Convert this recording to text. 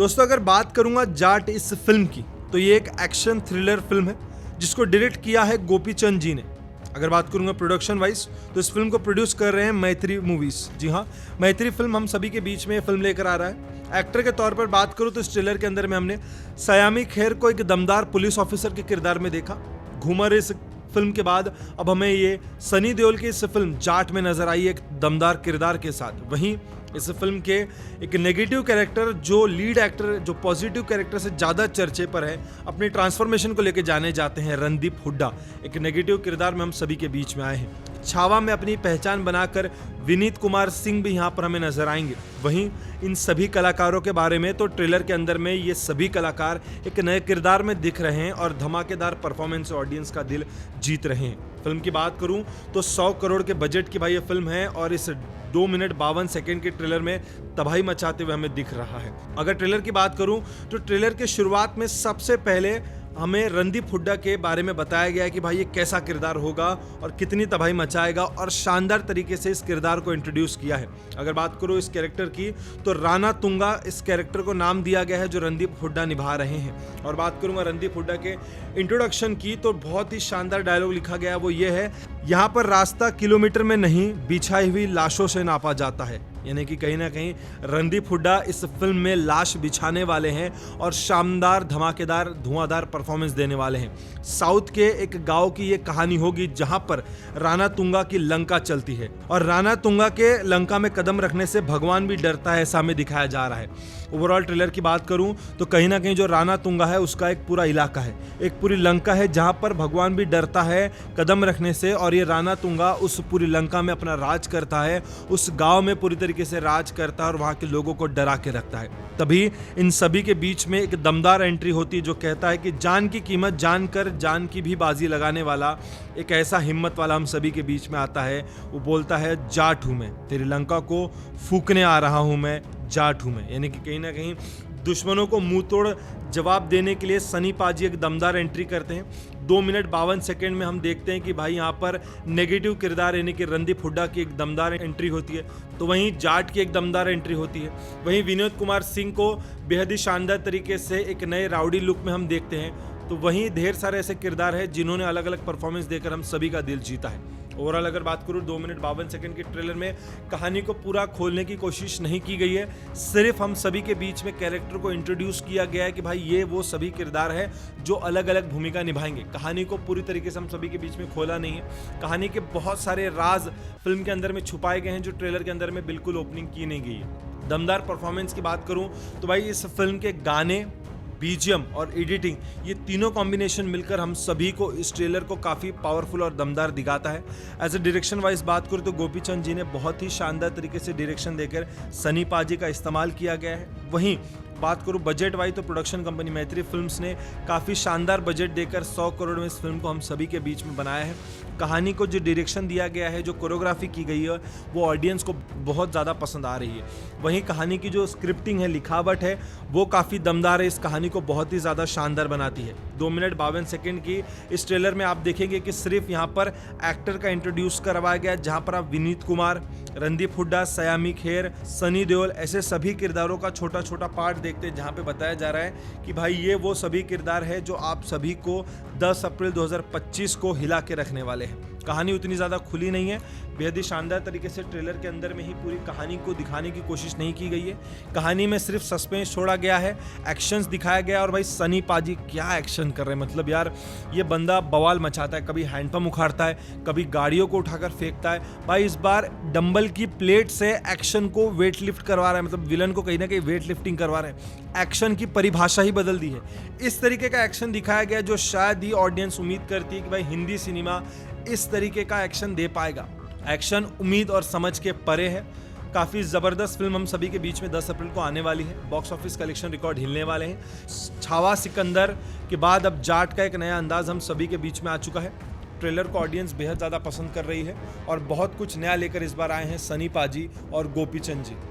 दोस्तों अगर बात करूंगा जाट इस फिल्म की, तो ये एक एक्शन थ्रिलर फिल्म है जिसको डायरेक्ट किया है गोपी चंद जी ने। अगर बात करूंगा प्रोडक्शन वाइज, तो इस फिल्म को प्रोड्यूस कर रहे हैं मैत्री मूवीज। जी हाँ, मैत्री फिल्म हम सभी के बीच में ये फिल्म लेकर आ रहा है। एक्टर के तौर पर बात करूं तो इस ट्रेलर के अंदर में हमने सयामी खेर को एक दमदार पुलिस ऑफिसर के किरदार में देखा। घूमर इस फिल्म के बाद अब हमें ये सनी देओल की इस फिल्म जाट में नजर आई एक दमदार किरदार के साथ। वहीं इस फिल्म के एक नेगेटिव कैरेक्टर, जो लीड एक्टर, जो पॉजिटिव कैरेक्टर से ज़्यादा चर्चे पर है, अपनी ट्रांसफॉर्मेशन को लेकर जाने जाते हैं रणदीप हुड्डा, एक नेगेटिव किरदार में हम सभी के बीच में आए हैं। छावा में अपनी पहचान बनाकर विनीत कुमार सिंह भी यहाँ पर हमें नजर आएंगे। वहीं इन सभी कलाकारों के बारे में तो ट्रेलर के अंदर में ये सभी कलाकार एक नए किरदार में दिख रहे हैं और धमाकेदार परफॉर्मेंस से ऑडियंस का दिल जीत रहे हैं। फिल्म की बात करूं तो 100 करोड़ के बजट की भाई ये फिल्म है और इस 2 मिनट 52 सेकंड के ट्रेलर में तबाही मचाते हुए हमें दिख रहा है। अगर ट्रेलर की बात करूं तो ट्रेलर के शुरुआत में सबसे पहले हमें रणदीप हुड्डा के बारे में बताया गया है कि भाई ये कैसा किरदार होगा और कितनी तबाही मचाएगा, और शानदार तरीके से इस किरदार को इंट्रोड्यूस किया है। अगर बात करो इस कैरेक्टर की, तो राणा तुंगा इस कैरेक्टर को नाम दिया गया है जो रणदीप हुड्डा निभा रहे हैं। और बात करूंगा रणदीप हुड्डा के इंट्रोडक्शन की, तो बहुत ही शानदार डायलॉग लिखा गया है, वो ये है, यहाँ पर रास्ता किलोमीटर में नहीं बिछाई हुई लाशों से नापा जाता है। यानी कि कहीं ना कहीं रणदीप हुड्डा इस फिल्म में लाश बिछाने वाले हैं और शानदार धमाकेदार धुआंधार परफॉर्मेंस देने वाले हैं। साउथ के एक गांव की ये कहानी होगी जहां पर राणा तुंगा की लंका चलती है और राणा तुंगा के लंका में कदम रखने से भगवान भी डरता है, ऐसा हमें दिखाया जा रहा है। ओवरऑल ट्रेलर की बात करूं तो कहीं ना कहीं जो राणा तुंगा है उसका एक पूरा इलाका है, एक पूरी लंका है जहां पर भगवान भी डरता है कदम रखने से, और ये राणा तुंगा उस पूरी लंका में अपना राज करता है, उस गांव में पूरी तरीके से राज करता है और वहां के लोगों को डरा के रखता है। तभी इन सभी के बीच में एक दमदार एंट्री होती है जो कहता है कि जान की कीमत जानकर जान की भी बाजी लगाने वाला एक ऐसा हिम्मत वाला हम सभी के बीच में आता है। वो बोलता है, जाट हूं मैं, तेरी लंका को फूकने आ रहा हूं मैं, जाट हूं मैं। यानी कि कहीं ना कहीं दुश्मनों को मुंह तोड़ जवाब देने के लिए सनी पाजी एक दमदार एंट्री करते हैं। 2 मिनट 52 सेकंड में हम देखते हैं कि भाई यहाँ पर नेगेटिव किरदार यानी कि रणदीप हुड्डा की एक दमदार एंट्री होती है, तो वहीं जाट की एक दमदार एंट्री होती है। वहीं विनोद कुमार सिंह को बेहद ही शानदार तरीके से एक नए राउडी लुक में हम देखते हैं। तो वहीं ढेर सारे ऐसे किरदार हैं जिन्होंने अलग अलग परफॉर्मेंस देकर हम सभी का दिल जीता है। ओवरऑल अगर बात करूँ 2 मिनट 52 सेकंड के ट्रेलर में कहानी को पूरा खोलने की कोशिश नहीं की गई है, सिर्फ हम सभी के बीच में कैरेक्टर को इंट्रोड्यूस किया गया है कि भाई ये वो सभी किरदार है जो अलग अलग भूमिका निभाएंगे। कहानी को पूरी तरीके से हम सभी के बीच में खोला नहीं है। कहानी के बहुत सारे राज फिल्म के अंदर में छुपाए गए हैं जो ट्रेलर के अंदर में बिल्कुल ओपनिंग की नहीं गई है। दमदार परफॉर्मेंस की बात करूँ तो भाई इस फिल्म के गाने, बीजीएम और एडिटिंग, ये तीनों कॉम्बिनेशन मिलकर हम सभी को इस ट्रेलर को काफ़ी पावरफुल और दमदार दिखाता है। एज ए डायरेक्शन वाइज बात करूँ तो गोपी चंद जी ने बहुत ही शानदार तरीके से डायरेक्शन देकर सनी पाजी का इस्तेमाल किया गया है। वहीं बात करूँ बजट वाइज तो प्रोडक्शन कंपनी मैत्री फिल्म्स ने काफ़ी शानदार बजट देकर 100 करोड़ में इस फिल्म को हम सभी के बीच में बनाया है। कहानी को जो डायरेक्शन दिया गया है, जो कोरियोग्राफी की गई है, वो ऑडियंस को बहुत ज़्यादा पसंद आ रही है। वहीं कहानी की जो स्क्रिप्टिंग है, लिखावट है, वो काफ़ी दमदार है, इस कहानी को बहुत ही ज़्यादा शानदार बनाती है। 2 मिनट 52 सेकंड की इस ट्रेलर में आप देखेंगे कि सिर्फ यहाँ पर एक्टर का इंट्रोड्यूस करवाया गया, जहाँ पर आप विनीत कुमार, रणदीप हुड्डा, सयामी खेर, सनी देओल, ऐसे सभी किरदारों का छोटा छोटा पार्ट देखते हैं, जहाँ पे बताया जा रहा है कि भाई ये वो सभी किरदार है जो आप सभी को 10 अप्रैल 2025 को हिला के रखने वाले हैं। कहानी उतनी ज़्यादा खुली नहीं है, बेहद ही शानदार तरीके से ट्रेलर के अंदर में ही पूरी कहानी को दिखाने की कोशिश नहीं की गई है। कहानी में सिर्फ सस्पेंस छोड़ा गया है, एक्शंस दिखाया गया, और भाई सनी पाजी क्या एक्शन कर रहे हैं, मतलब यार ये बंदा बवाल मचाता है। कभी हैंडपंप उखाड़ता है, कभी गाड़ियों को उठाकर फेंकता है। भाई इस बार डंबल की प्लेट से एक्शन को वेट लिफ्ट करवा रहा है, मतलब विलन को कहीं ना कहीं वेट लिफ्टिंग करवा रहे हैं। एक्शन की परिभाषा ही बदल दी है। इस तरीके का एक्शन दिखाया गया जो शायद ही ऑडियंस उम्मीद करती है कि भाई हिंदी सिनेमा इस तरीके का एक्शन दे पाएगा। एक्शन उम्मीद और समझ के परे है। काफ़ी ज़बरदस्त फिल्म हम सभी के बीच में 10 अप्रैल को आने वाली है। बॉक्स ऑफिस कलेक्शन रिकॉर्ड हिलने वाले हैं। छावा सिकंदर के बाद अब जाट का एक नया अंदाज हम सभी के बीच में आ चुका है। ट्रेलर को ऑडियंस बेहद ज़्यादा पसंद कर रही है और बहुत कुछ नया लेकर इस बार आए हैं सनी पाजी और गोपी चंद जी।